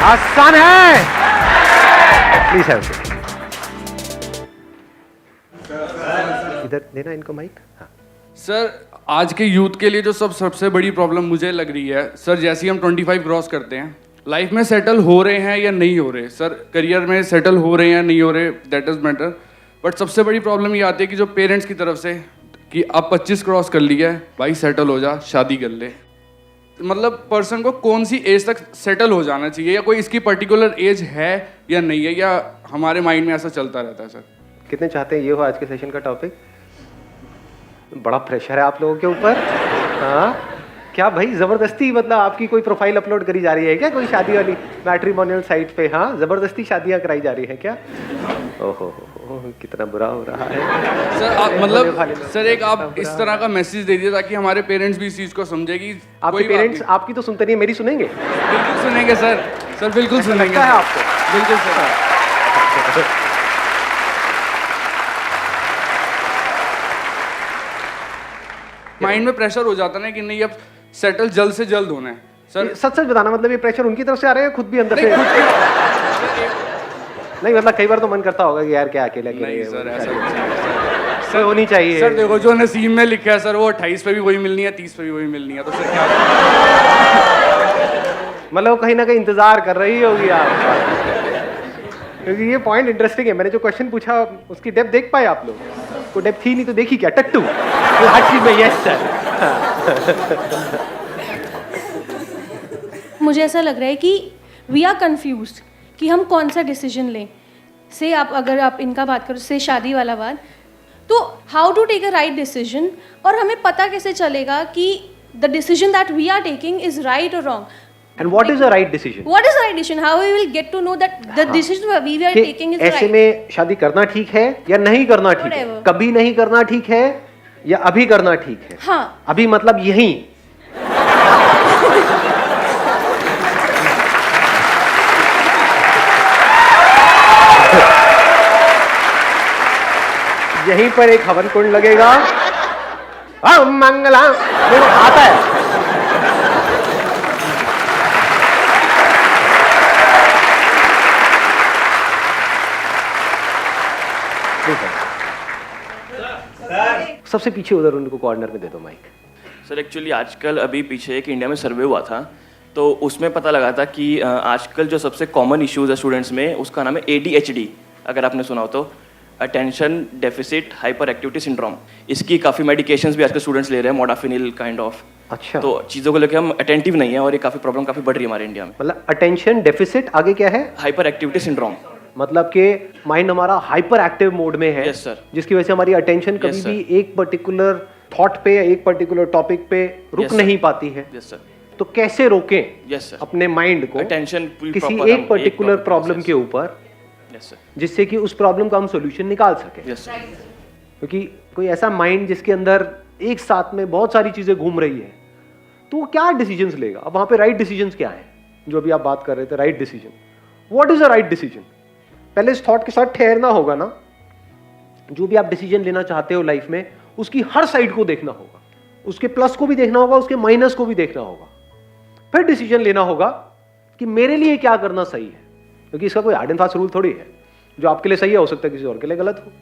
आसान है। Please have इधर देना इनको माइक। हाँ सर, आज के यूथ के लिए जो सबसे बड़ी प्रॉब्लम मुझे लग रही है सर, जैसे ही हम 25 क्रॉस करते हैं, लाइफ में सेटल हो रहे हैं या नहीं हो रहे, सर करियर में सेटल हो रहे हैं या नहीं हो रहे, दैट इज मैटर। बट सबसे बड़ी प्रॉब्लम ये आती है कि जो पेरेंट्स की तरफ से कि अब 25 क्रॉस कर लिया है भाई, सेटल हो जा, शादी कर ले। मतलब पर्सन को कौन सी एज तक सेटल हो जाना चाहिए, या कोई इसकी पर्टिकुलर एज है या नहीं है, या हमारे माइंड में ऐसा चलता रहता है सर? कितने चाहते हैं ये हो आज के सेशन का टॉपिक? बड़ा प्रेशर है आप लोगों के ऊपर। हाँ क्या भाई जबरदस्ती, मतलब आपकी कोई प्रोफाइल अपलोड करी जा रही है क्या कोई शादी वाली मैट्रिमोनियल साइट पे? हाँ जबरदस्ती शादियां कराई जा रही है क्या? ओहो कितना बुरा हो रहा है सर। आप मतलब सर एक आप इस तरह का मैसेज दे दीजिए ताकि हमारे पेरेंट्स भी इस चीज को समझे कि आपके पेरेंट्स आपकी तो सुनते नहीं, मेरी सुनेंगे? बिल्कुल सुनेंगे सर, सर बिल्कुल सुनेंगे। है आपको? बिल्कुल सर। माइंड में प्रेशर हो जाता है ना कि नहीं अब सेटल जल्द से जल्द होना है सर। सच सच बताना, मतलब ये प्रेशर उनकी तरफ से आ रहा है खुद भी अंदर से? नहीं मतलब कई बार तो मन करता होगा कि यार क्या अकेले नहीं सर, ऐसा सर होनी चाहिए। सर देखो जो नसीब में लिखा है सर, वो 28 पे भी वही मिलनी है, 30 पे भी वही मिलनी है, तो सर क्या मतलब कहीं ना कहीं इंतजार कर रही होगी आप, क्योंकि ये पॉइंट इंटरेस्टिंग है। मैंने जो क्वेश्चन पूछा उसकी डेप्थ देख पाए आप लोग? को डेप्थ थी नहीं तो देखी क्या टट्टू? हर चीज में यस सर। मुझे ऐसा लग रहा है कि वी आर कंफ्यूज्ड कि हम कौन सा डिसीजन लें। से आप अगर आप इनका बात करो, से शादी वाला बात, तो how to take a right decision, और हमें पता कैसे चलेगा कि the decision that we are taking is right और wrong? And what is a right decision? What is right decision? How we will get to know that the decision we are taking is right? ऐसे में शादी करना ठीक है या नहीं करना ठीक है? Whatever. कभी नहीं करना ठीक है या अभी करना ठीक है? हाँ अभी मतलब यहीं। यहीं पर एक हवन कुंड लगेगा। मंगला देखो आता है। सबसे पीछे उधर उनको कॉर्नर में दे दो माइक। सर एक्चुअली आजकल अभी पीछे एक इंडिया में सर्वे हुआ था, तो उसमें पता लगा था कि आजकल जो सबसे कॉमन इश्यूज है स्टूडेंट्स में, उसका नाम है ADHD, अगर आपने सुना हो तो, attention deficit hyper activity syndrome. इसकी काफ़ी मेडिकेशंस भी आजकल स्टूडेंट्स ले रहे हैं, मोडाफिनिल काइंड ऑफ। अच्छा, तो चीज़ों को लेकर हम अटेंटिव नहीं है और ये काफ़ी प्रॉब्लम काफ़ी बढ़ रही है हमारे इंडिया में। मतलब अटेंशन डेफिसिट आगे क्या है? Hyper activity syndrome. मतलब कि माइंड हमारा हाइपर एक्टिव मोड में है। Yes, sir. जिसकी वजह से हमारी अटेंशन कभी Yes, भी एक पर्टिकुलर थॉट पे या एक पर्टिकुलर टॉपिक पे रुक Yes, नहीं पाती है। Yes sir. तो कैसे रोकें यस सर। अपने माइंड को अटेंशन किसी एक पर्टिकुलर प्रॉब्लम के ऊपर, यस सर। जिससे कि उस प्रॉब्लम का हम सोल्यूशन निकाल सके? Yes sir. क्योंकि कोई ऐसा माइंड जिसके अंदर एक साथ में बहुत सारी चीजें घूम रही है, तो वो क्या डिसीजंस लेगा? अब वहां पे राइट डिसीजंस क्या है जो अभी आप बात कर रहे थे? Right decision, what is a right decision? पहले इस थॉट के साथ ठहरना होगा ना। जो भी आप डिसीजन लेना चाहते हो लाइफ में, उसकी हर साइड को देखना होगा, उसके प्लस को भी देखना होगा, उसके माइनस को भी देखना होगा, फिर डिसीजन लेना होगा कि मेरे लिए क्या करना सही है। क्योंकि इसका कोई हार्ड एंड फास्ट रूल थोड़ी है, जो आपके लिए सही है हो सकता है किसी और के लिए गलत हो।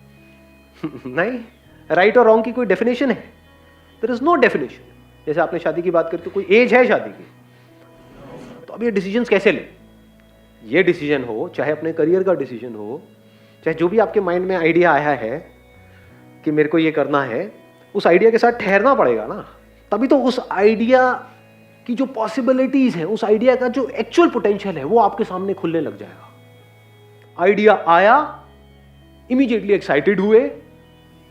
नहीं, राइट और रॉन्ग की कोई डेफिनेशन है? There is no definition. जैसे आपने शादी की बात करी तो कोई एज है शादी की, तो अब ये डिसीजंस कैसे लें? ये डिसीजन हो, चाहे अपने करियर का डिसीजन हो, चाहे जो भी आपके माइंड में आइडिया आया है कि मेरे को ये करना है, उस आइडिया के साथ ठहरना पड़ेगा ना। तभी तो उस आइडिया की जो पॉसिबिलिटीज है, उस आइडिया का जो एक्चुअल पोटेंशियल है, वो आपके सामने खुलने लग जाएगा। आइडिया आया, इमीडिएटली एक्साइटेड हुए,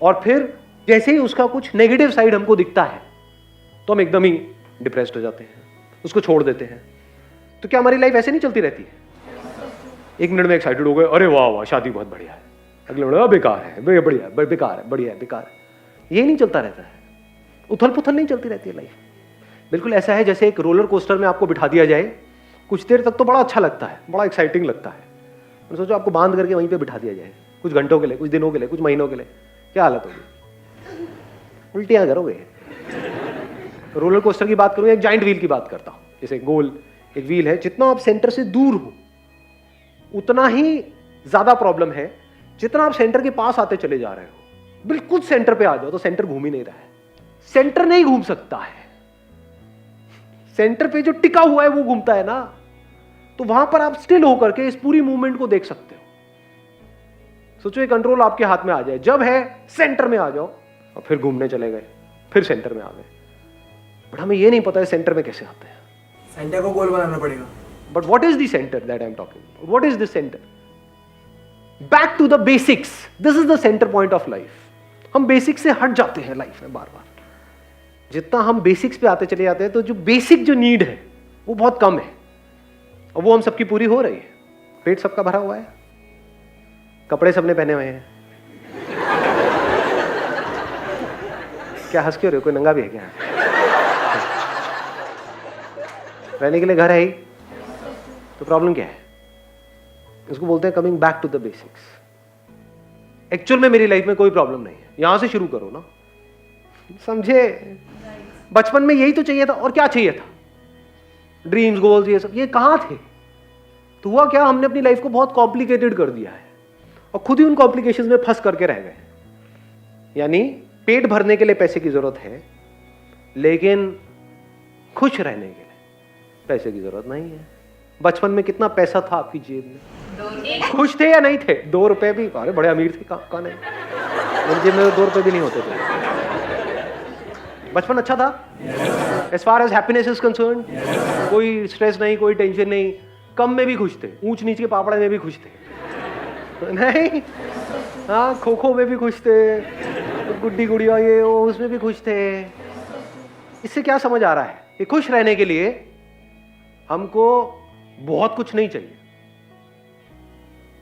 और फिर जैसे ही उसका कुछ नेगेटिव साइड हमको दिखता है तो हम एकदम ही डिप्रेस्ड हो जाते हैं, उसको छोड़ देते हैं। तो क्या हमारी लाइफ ऐसे नहीं चलती रहती है? एक मिनट में एक्साइटेड हो गए, अरे वाह वाह शादी बहुत बढ़िया है, अगले मिनट बेकार है, बढ़िया है, बेकार है, बढ़िया है, बेकार है। ये नहीं चलता रहता है, उथल पुथल नहीं चलती रहती है लाइफ। बिल्कुल ऐसा है जैसे एक रोलर कोस्टर में आपको बिठा दिया जाए, कुछ देर तक तो बड़ा अच्छा लगता है, बड़ा एक्साइटिंग लगता है। सोचो आपको बांध करके वहीं पे बिठा दिया जाए कुछ घंटों के लिए, कुछ दिनों के लिए, कुछ महीनों के लिए, क्या हालत होगी? उल्टियां करोगे। रोलर कोस्टर की बात करूं, एक जाइंट व्हील की बात करता हूं। जैसे गोल एक व्हील है, जितना आप सेंटर से दूर हो उतना ही ज्यादा प्रॉब्लम है जितना आप सेंटर के पास आते चले जा रहे हो। बिल्कुल सेंटर पे आ जाओ तो सेंटर घूम ही नहीं रहा है, सेंटर नहीं घूम सकता है, सेंटर पे जो टिका हुआ है वो घूमता है ना। तो वहां पर आप स्टिल होकर के इस पूरी मूवमेंट को देख सकते हो। सोचो ये कंट्रोल आपके हाथ में आ जाए, जब है सेंटर में आ जाओ और फिर घूमने चले गए, फिर सेंटर में आ गए। बट हमें ये नहीं पता है सेंटर में कैसे आते हैं। सेंटर को गोल बनाना पड़ेगा। But what is the center that I am talking, what is the center? Back to the basics, this is the center point of life. हम बेसिक से हट जाते हैं लाइफ में बार बार। जितना हम बेसिक्स पे आते चले जाते हैं तो जो बेसिक जो नीड है वो बहुत कम है, और वो हम सबकी पूरी हो रही है। पेट सबका भरा हुआ है, कपड़े सबने पहने हुए हैं। क्या हंस क्यों रहे हो, कोई नंगा भी है क्या? रहने के लिए घर है ही, तो प्रॉब्लम क्या है? इसको बोलते हैं coming back to the basics. Actual में मेरी लाइफ में कोई प्रॉब्लम नहीं है, यहां से शुरू करो ना, समझे? बचपन में यही तो चाहिए था, और क्या चाहिए था? ड्रीम्स, गोल्स, ये सब, ये कहां थे? तो हुआ क्या, हमने अपनी लाइफ को बहुत कॉम्प्लिकेटेड कर दिया है और खुद ही उन कॉम्प्लिकेशंस में फंस करके रह गए। यानी पेट भरने के लिए पैसे की जरूरत है, लेकिन खुश रहने के लिए पैसे की जरूरत नहीं है। बचपन में कितना पैसा था आपकी जेब में? खुश थे या नहीं थे? 2 रुपए भी, अरे बड़े अमीर थे, कहाँ नहीं, मेरी जेब में 2 रुपए भी नहीं होते थे। बचपन अच्छा था as far as happiness is concern. कोई स्ट्रेस नहीं, कोई टेंशन नहीं, कम में भी खुश थे, ऊंच नीच के पापड़े में भी खुश थे नहीं, हाँ, खो खो में भी खुश थे, गुड्डी गुड़िया ये वो उसमें भी खुश थे। इससे क्या समझ आ रहा है कि खुश रहने के लिए हमको बहुत कुछ नहीं चाहिए,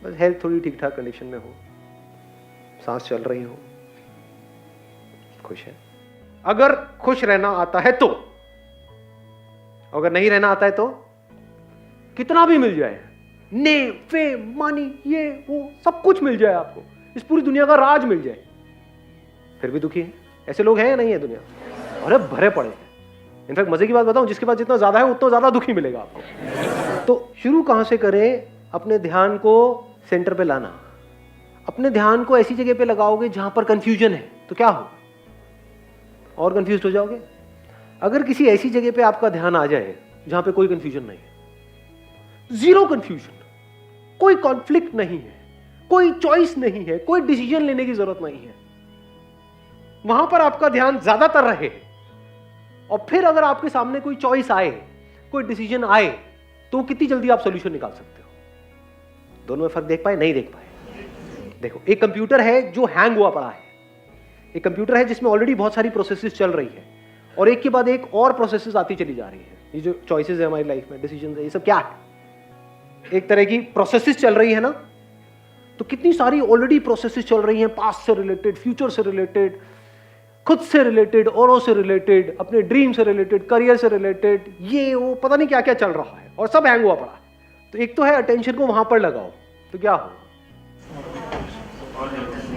बस हेल्थ थोड़ी ठीक ठाक कंडीशन में हो, सांस चल रही हो, खुश है। अगर खुश रहना आता है तो, अगर नहीं रहना आता है तो कितना भी मिल जाए, नेम, फेम, मनी, ये वो सब कुछ मिल जाए आपको, इस पूरी दुनिया का राज मिल जाए, फिर भी दुखी है। ऐसे लोग हैं या नहीं है दुनिया? अरे भरे पड़े हैं। इनफैक्ट मजे की बात बताऊं, जिसके पास जितना ज्यादा है उतना ज्यादा दुखी मिलेगा आपको। तो शुरू कहां से करें? अपने ध्यान को सेंटर पे लाना। अपने ध्यान को ऐसी जगह पे लगाओगे जहां पर कंफ्यूजन है तो क्या होगा? और कंफ्यूज हो जाओगे। अगर किसी ऐसी जगह पे आपका ध्यान आ जाए जहां पे कोई कंफ्यूजन नहीं है, जीरो कंफ्यूजन, कोई कॉन्फ्लिक्ट नहीं है, कोई चॉइस नहीं है, कोई डिसीजन लेने की जरूरत नहीं है, वहां पर आपका ध्यान ज्यादातर रहे, और फिर अगर आपके सामने कोई चॉइस आए, कोई डिसीजन आए, तो कितनी जल्दी आप सॉल्यूशन निकाल सकते हो? दोनों में फर्क देख पाए? नहीं देख पाए? देखो, एक कंप्यूटर है जो हैंग हुआ पड़ा है, एक कंप्यूटर है जिसमें ऑलरेडी बहुत सारी प्रोसेसेस चल रही है, और एक के बाद एक और प्रोसेसेस आती चली जा रही है। ये जो चॉइसेस है हमारी लाइफ में, डिसीजन है, ये सब क्या है? एक तरह की प्रोसेसेस चल रही है ना। तो कितनी सारी ऑलरेडी प्रोसेसेस चल रही हैं, पास्ट से रिलेटेड, फ्यूचर से रिलेटेड, खुद से रिलेटेड, औरों से रिलेटेड, अपने ड्रीम से रिलेटेड, करियर से रिलेटेड, ये वो पता नहीं क्या क्या चल रहा है, और सब हैंग हुआ पड़ा है। तो एक तो है अटेंशन को वहां पर लगाओ, तो क्या होगा?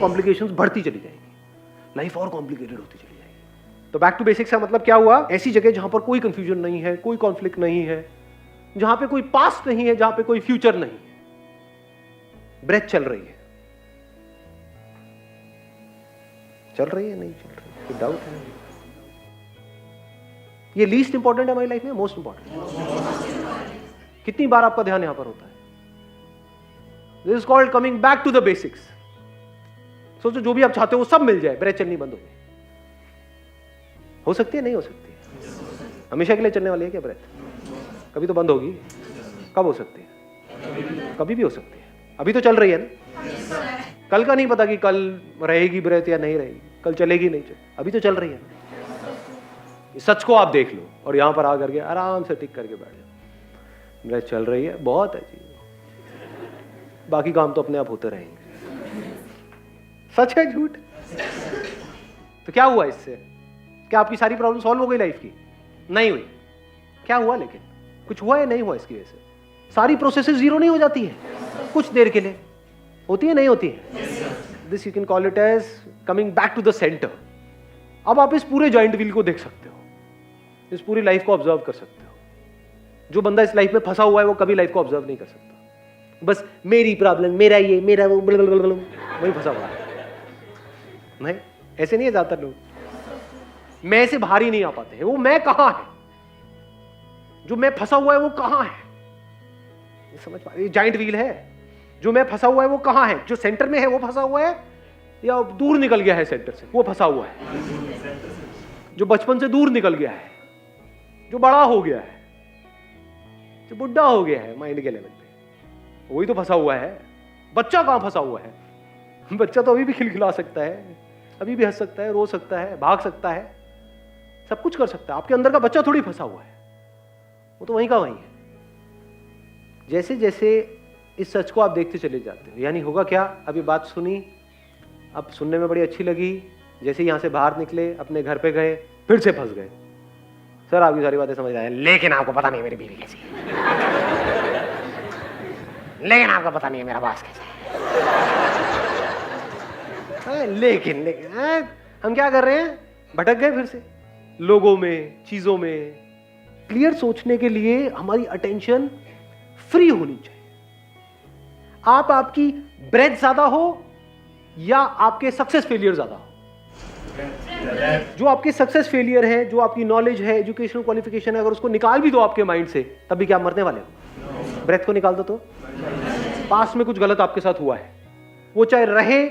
कॉम्प्लिकेशंस बढ़ती चली जाएंगी, लाइफ और कॉम्प्लिकेटेड होती चली जाएगी। तो बैक टू बेसिक्स का मतलब क्या हुआ? ऐसी जगह जहां पर कोई कंफ्यूजन नहीं है, कोई कॉन्फ्लिक्ट नहीं है, जहां पे कोई पास्ट नहीं है, जहां पे कोई फ्यूचर नहीं है, ब्रेथ चल रही है, चल रही है, नहीं चल रही है, कोई डाउट है? ये लीस्ट इंपॉर्टेंट है हमारी लाइफ में, मोस्ट इंपॉर्टेंट। कितनी बार आपका ध्यान यहां पर होता है? This is called coming back to the basics. सोचो जो भी आप चाहते हो वो सब मिल जाए, ब्रेथ चलनी बंद हो सकती है? नहीं हो सकती है? हमेशा के लिए चलने वाली है क्या ब्रेथ? कभी तो बंद होगी। कब हो सकती है? कभी भी हो सकती है। अभी तो चल रही है ना, कल का नहीं पता कि कल रहेगी ब्रेथ या नहीं रहेगी, कल चलेगी नहीं चलेगी, अभी तो चल रही है ना। सच को आप देख लो और यहां पर आकर के आराम से टिक करके बैठ जाओ, ब्रेथ चल रही है, बहुत अच्छी, बाकी काम तो अपने आप होते रहेंगे। सच है झूठ? तो क्या हुआ इससे? क्या आपकी सारी प्रॉब्लम सॉल्व हो गई लाइफ की? नहीं हुई। क्या हुआ? लेकिन कुछ हुआ या नहीं हुआ इसकी वजह से? सारी प्रोसेसेस जीरो नहीं हो जाती है कुछ देर के लिए? होती है, नहीं होती है? This you can call it as coming back to the center. अब आप इस पूरे जॉइंट व्हील को देख सकते हो, इस पूरी लाइफ को ऑब्जर्व कर सकते हो। जो बंदा इस लाइफ में फंसा हुआ है वो कभी लाइफ को ऑब्जर्व नहीं कर सकता, बस मेरी प्रॉब्लम, मेरा ये, मेरा वो, वही फंसा हुआ है। नहीं, ऐसे नहीं है ज्यादातर लोग। मैं से बाहर ही नहीं आ पाते हैं। वो मैं कहां है, जो मैं फंसा हुआ है वो कहां है, समझ पा रहे? जाइंट व्हील है, जो मैं फंसा हुआ है वो कहां है, जो सेंटर में है वो फंसा हुआ है या दूर निकल गया है सेंटर से, वो फंसा हुआ है। जो बचपन से दूर निकल गया है, जो बड़ा हो गया है, जो बुढ़ा हो गया है माइंड के लेवल पे, वही तो फंसा हुआ है। बच्चा कहां फंसा हुआ है? बच्चा तो अभी भी खिलखिला सकता है, अभी भी हंस सकता है, रो सकता है, भाग सकता है, सब कुछ कर सकता है। आपके अंदर का बच्चा थोड़ी फंसा हुआ है, वो तो वहीं का वहीं है। जैसे जैसे इस सच को आप देखते चले जाते हो, यानी होगा क्या, अभी बात सुनी, अब सुनने में बड़ी अच्छी लगी, जैसे यहां से बाहर निकले, अपने घर पे गए, फिर से फंस गए। सर आपकी सारी बातें समझ आए, लेकिन आपको पता नहीं मेरी बीवी कैसी है, लेकिन आपको पता नहीं है मेरा बॉस कैसा है। लेकिन हम क्या कर रहे हैं, भटक गए फिर से लोगों में, चीजों में। क्लियर सोचने के लिए हमारी अटेंशन फ्री होनी चाहिए। आपकी ब्रेथ ज्यादा हो या आपके सक्सेस फेलियर ज्यादा हो। जो आपके सक्सेस फेलियर है, जो आपकी नॉलेज है, एजुकेशनल क्वालिफिकेशन है, अगर उसको निकाल भी दो आपके माइंड से, तब भी क्या मरने वाले हो? ब्रेथ को निकाल दो तो पास्ट में कुछ गलत आपके साथ हुआ है, वो चाहे रहे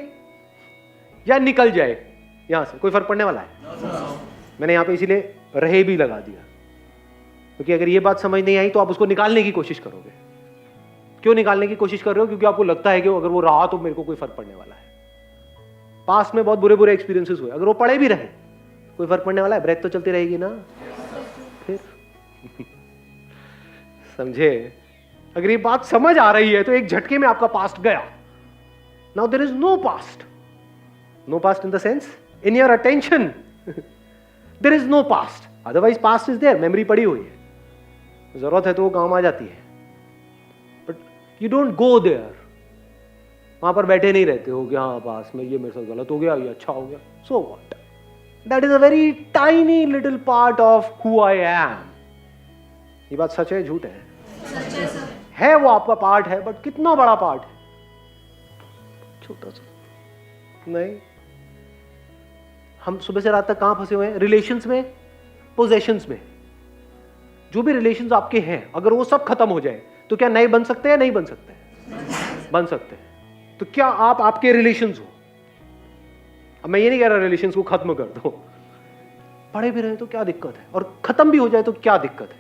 या निकल जाए यहां से, कोई फर्क पड़ने वाला है? मैंने यहां पे इसीलिए रहे भी लगा दिया, क्योंकि अगर ये बात समझ नहीं आई तो आप उसको निकालने की कोशिश करोगे। क्यों निकालने की कोशिश कर रहे हो? क्योंकि आपको लगता है कि अगर वो रहा तो मेरे को कोई फर्क पड़ने वाला है। पास्ट में बहुत बुरे बुरे एक्सपीरियंसेस हुए, अगर वो पड़े भी रहे कोई फर्क पड़ने वाला है? ब्रेथ तो चलती रहेगी ना फिर। समझे? अगर ये बात समझ आ रही है तो एक झटके में आपका पास्ट गया। Now there is no past, no past in the sense in your attention there is no past, otherwise past is there, memory पड़ी हुई है, जरूरत है तो वो काम आ जाती है, but you don't go there. वहां पर बैठे नहीं रहते हो कि हाँ पास में ये मेरे साथ गलत हो गया, ये अच्छा हो गया, so what, that is a very tiny little part of who I am. ये बात सच है झूठ है? है वो आपका पार्ट है, बट कितना बड़ा पार्ट है? छोटा सा नहीं। हम सुबह से रात तक कहां फंसे हुए हैं? रिलेशंस में, पोजेशंस में। जो भी रिलेशंस आपके हैं, अगर वो सब खत्म हो जाए तो क्या नए बन सकते हैं? नहीं बन सकते? बन सकते हैं। तो क्या आप आपके रिलेशंस हो? अब मैं ये नहीं कह रहा रिलेशंस को खत्म कर दो, पड़े भी रहे तो क्या दिक्कत है, और खत्म भी हो जाए तो क्या दिक्कत है?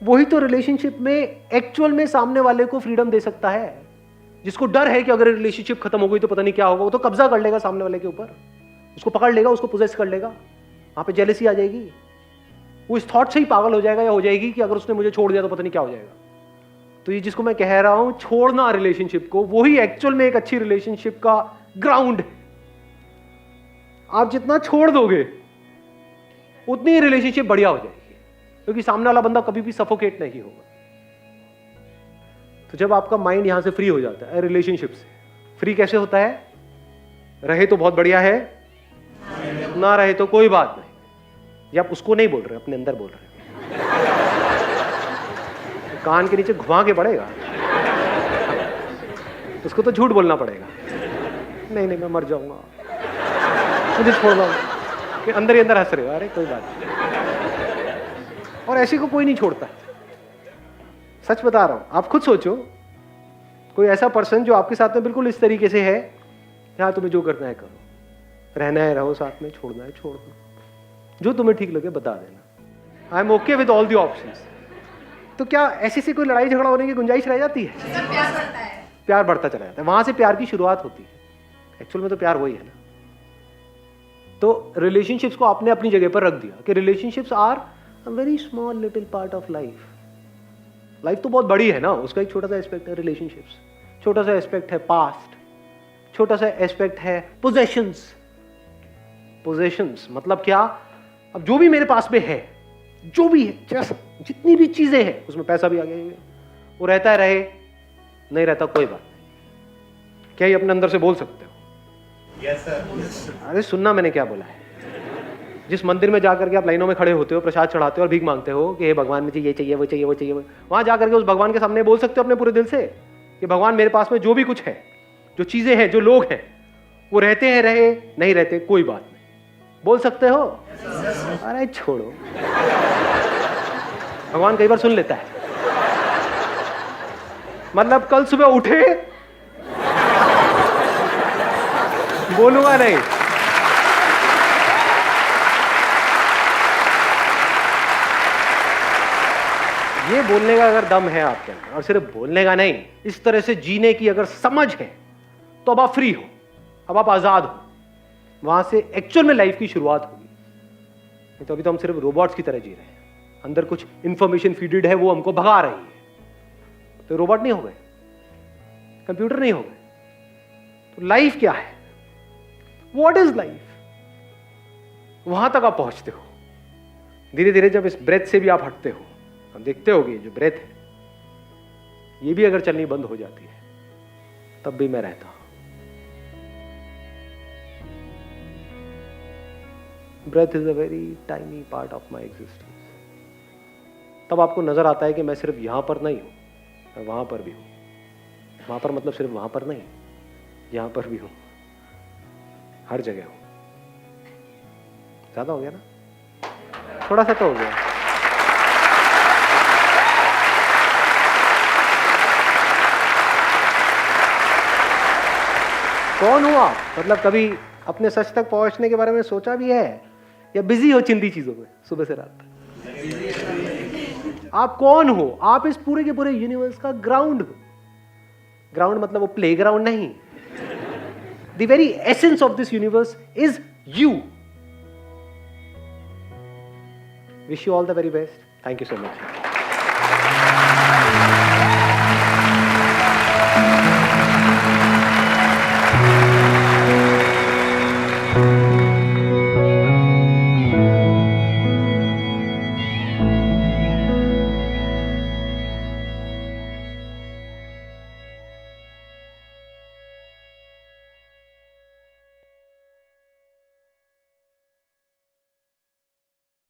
वही तो रिलेशनशिप में एक्चुअल में सामने वाले को फ्रीडम दे सकता है। जिसको डर है कि अगर रिलेशनशिप खत्म हो गई तो पता नहीं क्या होगा, वो तो कब्जा कर लेगा सामने वाले के ऊपर, उसको पकड़ लेगा, उसको पोजेस कर लेगा, वहां पे जेलसी आ जाएगी, वो इस थॉट से ही पागल हो जाएगा या हो जाएगी कि अगर उसने मुझे छोड़ दिया तो पता नहीं क्या हो जाएगा। तो ये जिसको मैं कह रहा हूं छोड़ना रिलेशनशिप को, वही एक्चुअल में एक अच्छी रिलेशनशिप का ग्राउंड है। आप जितना छोड़ दोगे उतनी ही रिलेशनशिप बढ़िया हो जाएगी, क्योंकि सामने वाला बंदा कभी भी सफोकेट नहीं होगा। तो जब आपका माइंड यहां से फ्री हो जाता है, रिलेशनशिप से फ्री कैसे होता है? रहे तो बहुत बढ़िया है, ना रहे तो कोई बात नहीं। ये आप उसको नहीं बोल रहे, अपने अंदर बोल रहे, कान के नीचे घुमा के पड़ेगा, उसको तो झूठ बोलना पड़ेगा, नहीं नहीं मैं मर जाऊंगा, मुझे छोड़ दो, कि अंदर ही अंदर हंस रहे हो, अरे कोई बात नहीं। और ऐसे को कोई नहीं छोड़ता, सच बता रहा हूं। आप खुद सोचो, कोई ऐसा पर्सन जो आपके साथ में बिल्कुल इस तरीके से है, यहाँ तुम्हें जो करना है करो, रहना है रहो साथ में, छोड़ना है छोड़ दो, जो तुम्हें ठीक लगे बता देना, I am okay with all the options. तो क्या ऐसे से कोई लड़ाई झगड़ा होने की गुंजाइश रह जाती है? प्यार बढ़ता है, प्यार बढ़ता चला जाता है, वहां से प्यार की शुरुआत होती है। एक्चुअल में तो प्यार वही है ना। तो रिलेशनशिप्स को आपने अपनी जगह पर रख दिया कि relationships are a very small little part of life. Life तो बहुत बड़ी है ना, उसका एक छोटा सा एस्पेक्ट है रिलेशनशिप्स, छोटा सा एस्पेक्ट है पास्ट, छोटा सा एस्पेक्ट है पोजेशंस। पोजेशंस मतलब क्या? अब जो भी मेरे पास में है, जो भी है, जैसा जितनी भी चीजें हैं, उसमें पैसा भी आ गया, वो रहता है रहे, नहीं रहता कोई बात नहीं। क्या ये अपने अंदर से बोल सकते हो? Yes sir. अरे सुनना मैंने क्या बोला है। जिस मंदिर में जाकर के आप लाइनों में खड़े होते हो, प्रसाद चढ़ाते हो और भीख मांगते हो कि हे भगवान मुझे ये चाहिए वो चाहिए वो चाहिए, वहां जाकर के उस भगवान के सामने बोल सकते हो अपने पूरे दिल से कि भगवान मेरे पास में जो भी कुछ है, जो चीजें हैं, जो लोग हैं, वो रहते हैं, रहे नहीं रहते कोई बात नहीं, बोल सकते हो? अरे छोड़ो, भगवान कई बार सुन लेता है। मतलब कल सुबह उठे, बोलूंगा नहीं, ये बोलने का अगर दम है आपके अंदर, और सिर्फ बोलने का नहीं, इस तरह से जीने की अगर समझ है, तो अब आप फ्री हो, अब आप आजाद हो, वहां से एक्चुअल में लाइफ की शुरुआत होगी। नहीं तो अभी तो हम सिर्फ रोबोट्स की तरह जी रहे हैं, अंदर कुछ इंफॉर्मेशन फीडेड है, वो हमको भगा रही है। तो रोबोट नहीं हो गए, कंप्यूटर नहीं हो गए। तो लाइफ क्या है? What is life? वहां तक आप पहुंचते हो। धीरे धीरे जब इस ब्रेथ से भी आप हटते हो, हम देखते होगे जो ब्रेथ है, ये भी अगर चलनी बंद हो जाती है, तब भी मैं रहता हूं। Breath is a very tiny part of my existence. तब आपको नजर आता है कि मैं सिर्फ यहां पर नहीं हूं, मैं वहां पर भी हूं। वहां पर मतलब सिर्फ वहां पर नहीं, यहां पर भी हूं, हर जगह हूं। ज्यादा हो गया ना? थोड़ा सा तो हो गया। कौन हो आप? मतलब कभी अपने सच तक पहुंचने के बारे में सोचा भी है, या बिजी हो चिंदी चीजों में सुबह से रात तक? आप कौन हो? आप इस पूरे के पूरे यूनिवर्स का ग्राउंड हो। ग्राउंड मतलब वो प्लेग्राउंड नहीं, the very essence of this universe is you. Wish you all the very best. Thank you so much.